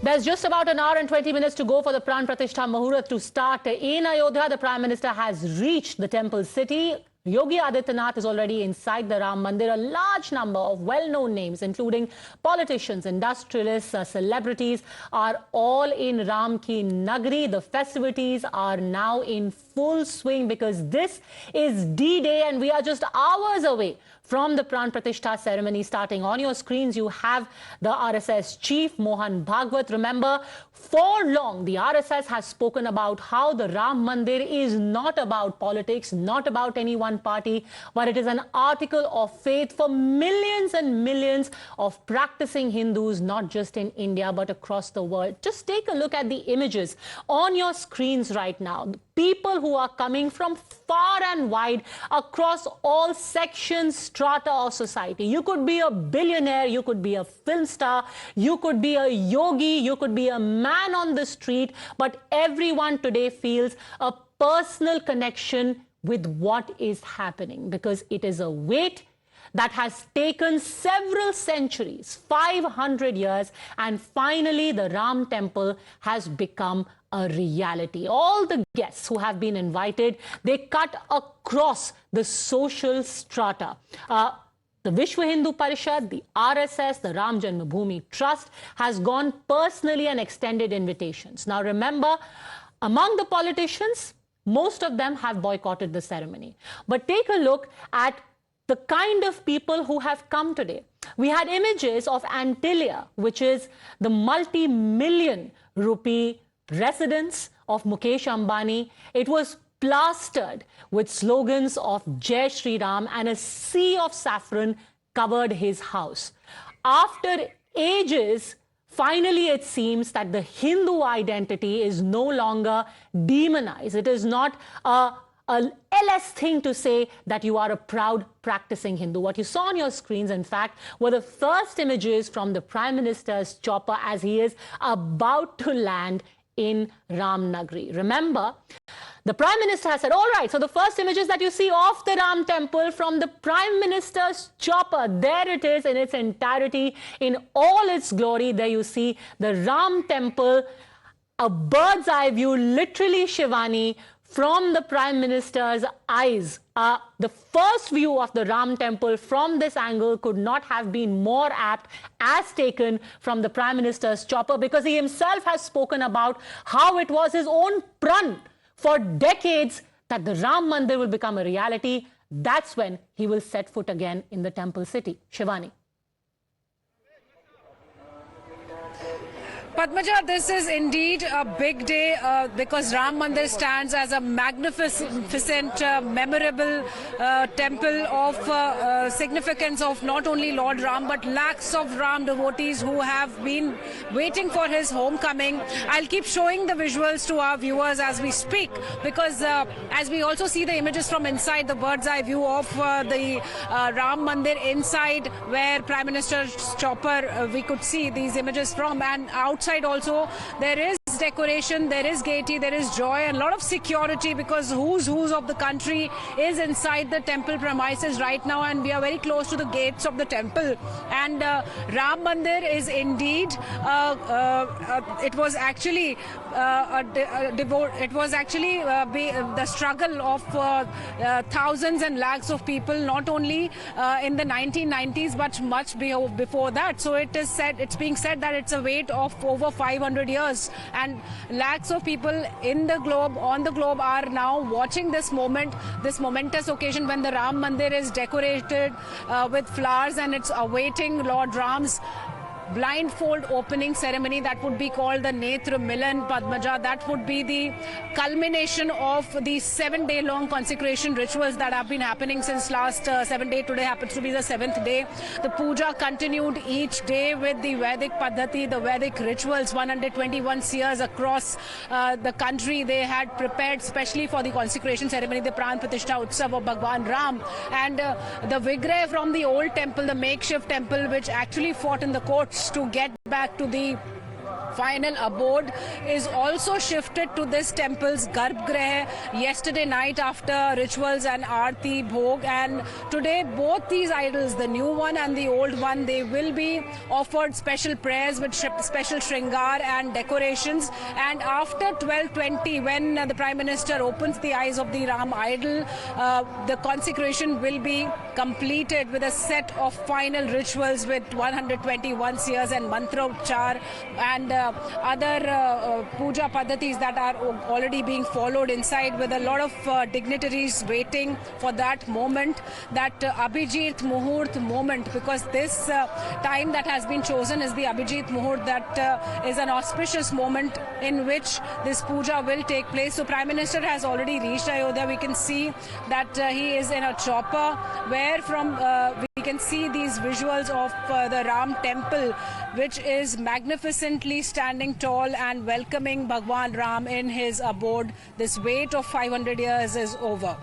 There's just about an hour and 20 minutes to go for the Pran Pratishtha Muhurat to start. In Ayodhya, the Prime Minister has reached the temple city. Yogi Adityanath is already inside the Ram Mandir. A large number of well-known names, including politicians, industrialists, celebrities, are all in Ram Ki Nagri. The festivities are now in full swing because this is D-Day and we are just hours away from the Pran Pratishtha ceremony starting. On your screens, you have the RSS chief, Mohan Bhagwat. Remember, for long, the RSS has spoken about how the Ram Mandir is not about politics, not about any one party, but it is an article of faith for millions and millions of practicing Hindus, not just in India, but across the world. Just take a look at the images on your screens right now. People who are coming from far and wide across all sections, strata of society. You could be a billionaire, you could be a film star, you could be a yogi, you could be a man on the street, but everyone today feels a personal connection with what is happening because it is a weight that has taken several centuries, 500 years, and finally the Ram temple has become a reality. All the guests who have been invited, they cut across the social strata. The Vishwa Hindu Parishad, the RSS, the Ram Janmabhoomi Trust has gone personally and extended invitations. Now remember, among the politicians, most of them have boycotted the ceremony. But take a look at the kind of people who have come today. We had images of Antilia, which is the multi-million rupee residence of Mukesh Ambani. It was plastered with slogans of Jai Shri Ram, and a sea of saffron covered his house. After ages, finally it seems that the Hindu identity is no longer demonized. It is not a LS thing to say that you are a proud practicing Hindu. What you saw on your screens, in fact, were the first images from the Prime Minister's chopper as he is about to land in Ram Nagri. Remember, the Prime Minister has said, all right, so the first images that you see of the Ram temple from the Prime Minister's chopper, there it is in its entirety, in all its glory. There you see the Ram temple, a bird's eye view, literally, Shivani, from the Prime Minister's eyes. The first view of the Ram temple from this angle could not have been more apt as taken from the Prime Minister's chopper, because he himself has spoken about how it was his own pran for decades that the Ram Mandir will become a reality. That's when he will set foot again in the temple city. Shivani. Padmaja, this is indeed a big day because Ram Mandir stands as a magnificent, memorable temple of significance of not only Lord Ram, but lakhs of Ram devotees who have been waiting for his homecoming. I'll keep showing the visuals to our viewers as we speak, because as we also see the images from inside, the bird's eye view of the Ram Mandir inside, where Prime Minister's chopper, we could see these images from, and outside also there is decoration, there is gaiety, there is joy, and a lot of security, because who's of the country is inside the temple premises right now, and we are very close to the gates of the temple. And Ram Mandir is indeed it was actually the struggle of thousands and lakhs of people, not only in the 1990s but much before that. So it's being said that it's a wait of over 500 years, and lakhs of people in the globe, on the globe, are now watching this moment, this momentous occasion when the Ram Mandir is decorated with flowers, and it's awaiting Lord Ram's blindfold opening ceremony. That would be called the Netra Milan, Padmaja. That would be the culmination of the 7-day long consecration rituals that have been happening since last 7 days. Today happens to be the 7th day. The puja continued each day with the Vedic Paddhati, the Vedic rituals. 121 seers across the country, they had prepared specially for the consecration ceremony, the Pran Pratishtha Utsav of Bhagwan Ram. And the Vigrah from the old temple, the makeshift temple, which actually fought in the courts to get back to the final abode is also shifted to this temple's Garbhgrah yesterday night after rituals and Aarti Bhog, and today both these idols, the new one and the old one, they will be offered special prayers with special shringar and decorations. And after 12:20, when the Prime Minister opens the eyes of the Ram idol, the consecration will be completed with a set of final rituals with 121 seers and mantra-uchar and other puja paddhatis that are already being followed inside, with a lot of dignitaries waiting for that moment, that Abhijit Muhurt moment, because this time that has been chosen is the Abhijit Muhurt, that is an auspicious moment in which this puja will take place. So Prime Minister has already reached Ayodhya. We can see that he is in a chopper, where from we can see these visuals of the Ram temple, which is magnificently standing tall and welcoming Bhagwan Ram in his abode. This wait of 500 years is over.